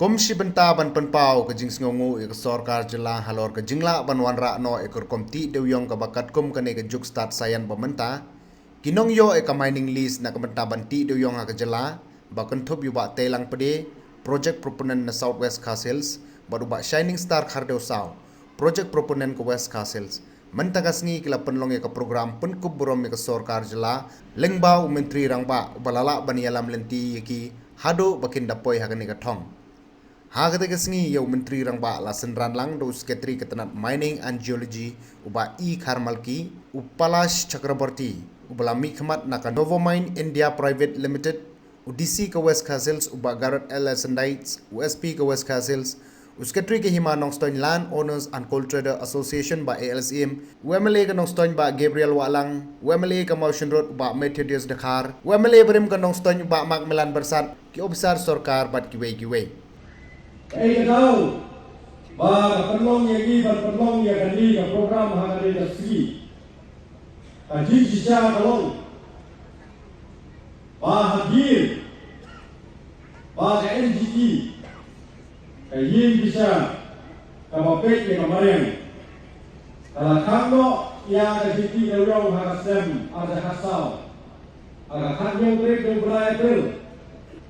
Komisi benta ban penpau ke jing sngongu ke sorkar Jylla halor ke Jingla ban wanra no ekor komti Dewiong ke bakat kum kene ke juk start sayan pementa kinong yo ke mining list na ke benta ban ti Dewiong ke Jylla bakan thup yu ba telang pede project proponent na Southwest Castles baru ba Shining Star khardeu saw project proponent ke West Castles menta kasngi kila penlong ke program penkub borom ke sorkar Jylla lengbau menteri rangba balala ban yalam lenti ki hado bakin dapoi hakani ke thong Hagate kesngi yau menteri rangba la senran lang do sekretari ketenat mining and geology uba Kharmalki upalash Chakraborty ubala mikmat naka Novomine India Private Limited udisi ke West Castles uba Garrett L. Sandites USP ke West Castles sekretari ke hima nongstoin Land Owners and Coal Trader Association ba ALCM UMLA ke nongstoin ba Gabriel Walang UMLA ke Motion Road uba Methodius Dakar UMLA berim ke nongstoin uba Macmillan Bersat ki obsar sorkar bat kiwe Ay kataw, ba penlong yang penlong yang kali ke program hari ini Hadien Shah kalong, ba Hadien, ba Jingtih, Hadien bisa kapapek yang kemarin. Kalau Khang yang Jingtih Dewiong harus Snem ada kasau, agak Khang yang beraya ber,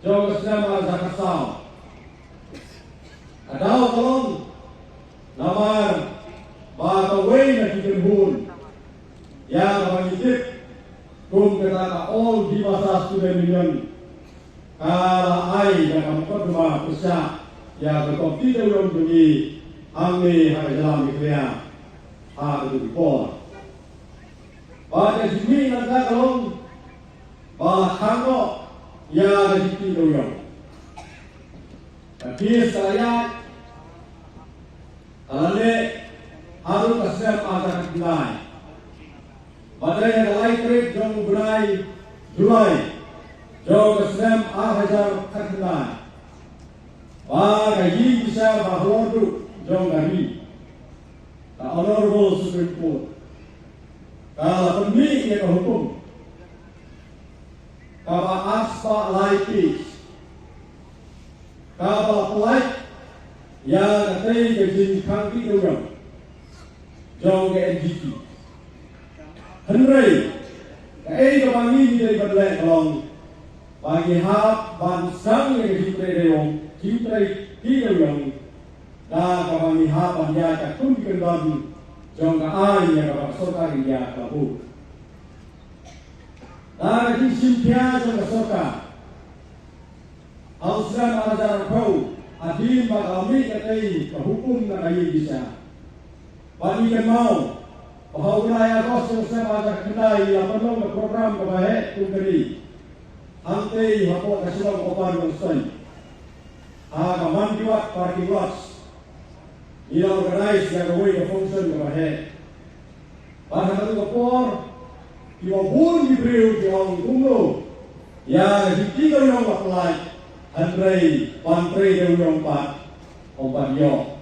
jauh Snem ada kasau. Adaw kalong namar bataway na kikenhun yang mengitip kung kata all di masa student union kala ay na kampot ma kusya ya berkompi Dewiong demi angni hari dalam iklia hari itu dipor pada sini nanti kalong bahkan ya Jingtih Dewiong tapi saya alane harus kasih ada kenai. Badai ada lain trip jom berai Julai, jom Snem hajar kenai. Bagi bisa bahawa tu jom dari. The Honorable Supreme Court. Kalau pemilih yang hukum, kalau aspa lain kalau pelai yang katanya jadi Khang Dewiong, jauh ke Jingtih. Henry, kebangi dari berlek kalong bagi hak bansang yang Jingtih Dewiong, dah kebangi hak banyak cakum kendali jauh ke air yang bersorka India kabu. Dah Jingtih jauh bersorka, Auslan ajar kau. Hadien kami katai hukum na kayi bisa. Bagi mau bahawa wilayah kos yang ada kendai yang penuh program kebaik tunggali. Ante hapok kasilang opan konstan. Kaman diwat parking lots. Ia organize yang away the function kebaik. Bahkan itu kapor iwa pun diberi di orang kumlo yang Jingtih yang apply. Andrei, Pantri Dewiong Ompat Yo.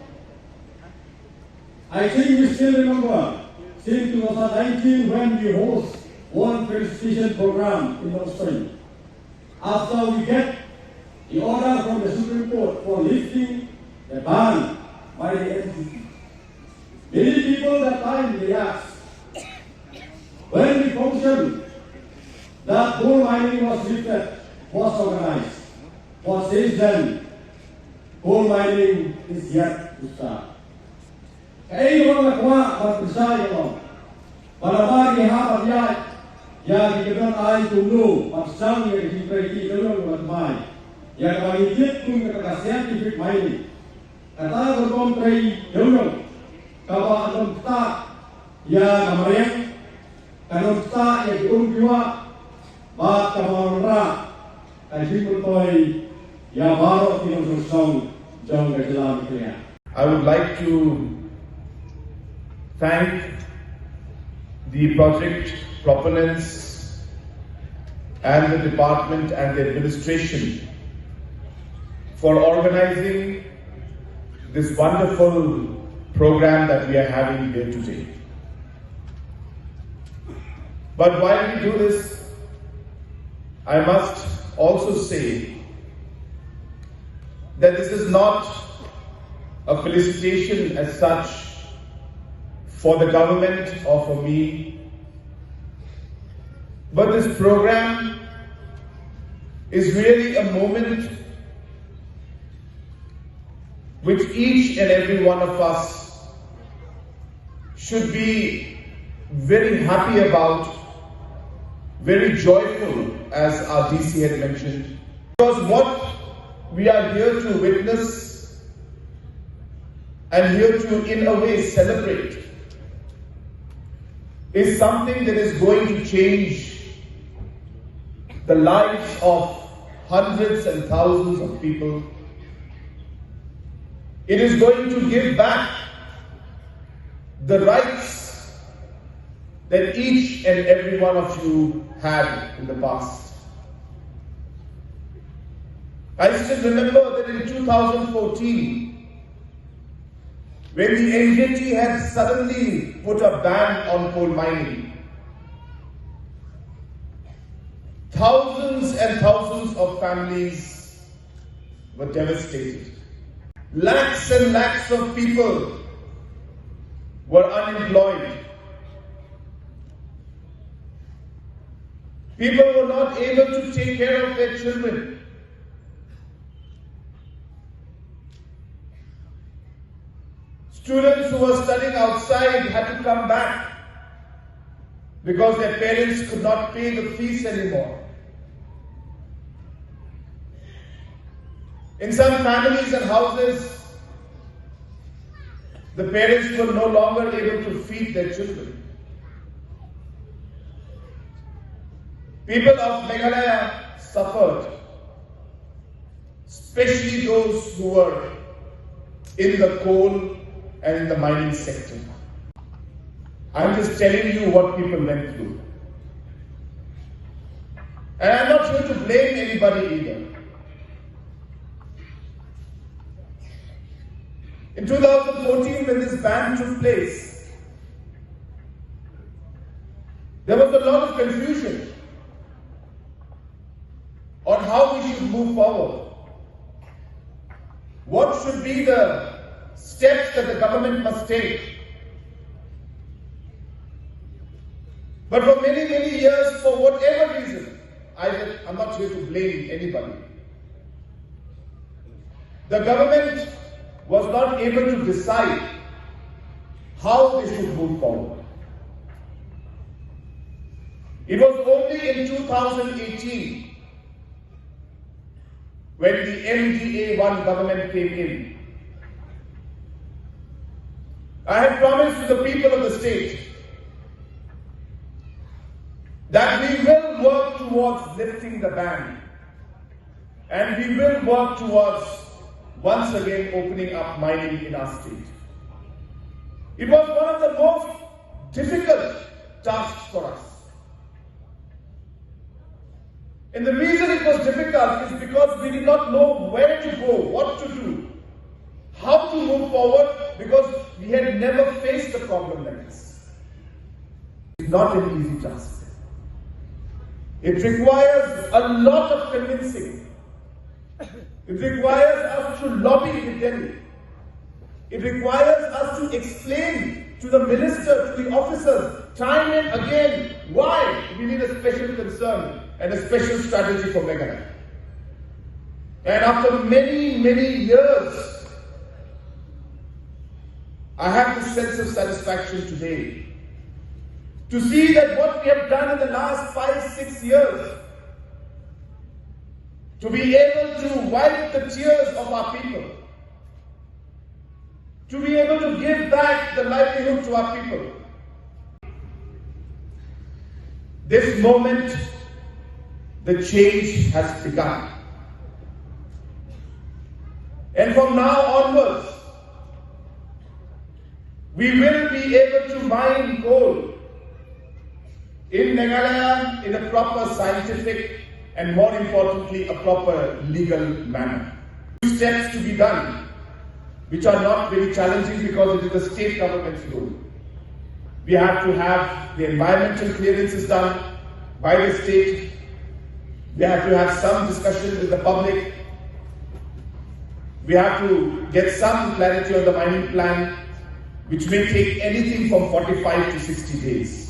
I think we still remember since 2019 when we host one felicitation program in Australia. After we get the order from the Supreme Court for lifting the ban by the NCC. Many people that time they asked, when the function that coal mining was lifted was organized. For since then, coal mining is yet to start. Kaya mga kuha, magpusaya mo. Palamari hapat yan, yang dikatakan ay tumlo, magsang yang dikipagi dalawang matmay. Yang magigit kung kata scientific mining. Kata berkontray dalawang, kawa anong ta, yang kamaryan, kanong ta, yang diumpiwa, bat kamarra, ay simultoy, I would like to thank the project proponents and the department and the administration for organizing this wonderful program that we are having here today. But while we do this, I must also say that this is not a felicitation as such for the government or for me, but this program is really a moment which each and every one of us should be very happy about, very joyful, as our DC had mentioned. Because what we are here to witness and here to, in a way, celebrate is something that is going to change the lives of hundreds and thousands of people. It is going to give back the rights that each and every one of you had in the past. I still remember that in 2014, when the NJT had suddenly put a ban on coal mining, thousands and thousands of families were devastated. Lakhs and lakhs of people were unemployed. People were not able to take care of their children. Students who were studying outside had to come back because their parents could not pay the fees anymore. In some families and houses, the parents were no longer able to feed their children. People of Meghalaya suffered, especially those who were in the coal and in the mining sector. I'm just telling you what people went through. And I'm not here to blame anybody either. In 2014, when this ban took place, there was a lot of confusion on how we should move forward. What should be the steps that the government must take? But for many, many years, for whatever reason, I'm not here to blame anybody, the government was not able to decide how they should move forward. It was only in 2018 when the MDA-1 government came in. I had promised to the people of the state that we will work towards lifting the ban, and we will work towards once again opening up mining in our state. It was one of the most difficult tasks for us. And the reason it was difficult is because we did not know where to go, what to do, how to move forward, because we had never faced a problem like this. It's not an easy task. It requires a lot of convincing. It requires us to lobby in Delhi. It requires us to explain to the minister, to the officers, time and again, why we need a special concern and a special strategy for Meghalaya. And after many, many years, I have this sense of satisfaction today to see that what we have done in the last 5-6 years, to be able to wipe the tears of our people, to be able to give back the livelihood to our people. This moment, the change has begun. And from now onwards, we will be able to mine coal in Meghalaya in a proper scientific and, more importantly, a proper legal manner. Two steps to be done, which are not very challenging because it is the state government's role. We have to have the environmental clearances done by the state. We have to have some discussion with the public. We have to get some clarity on the mining plan, which may take anything from 45 to 60 days.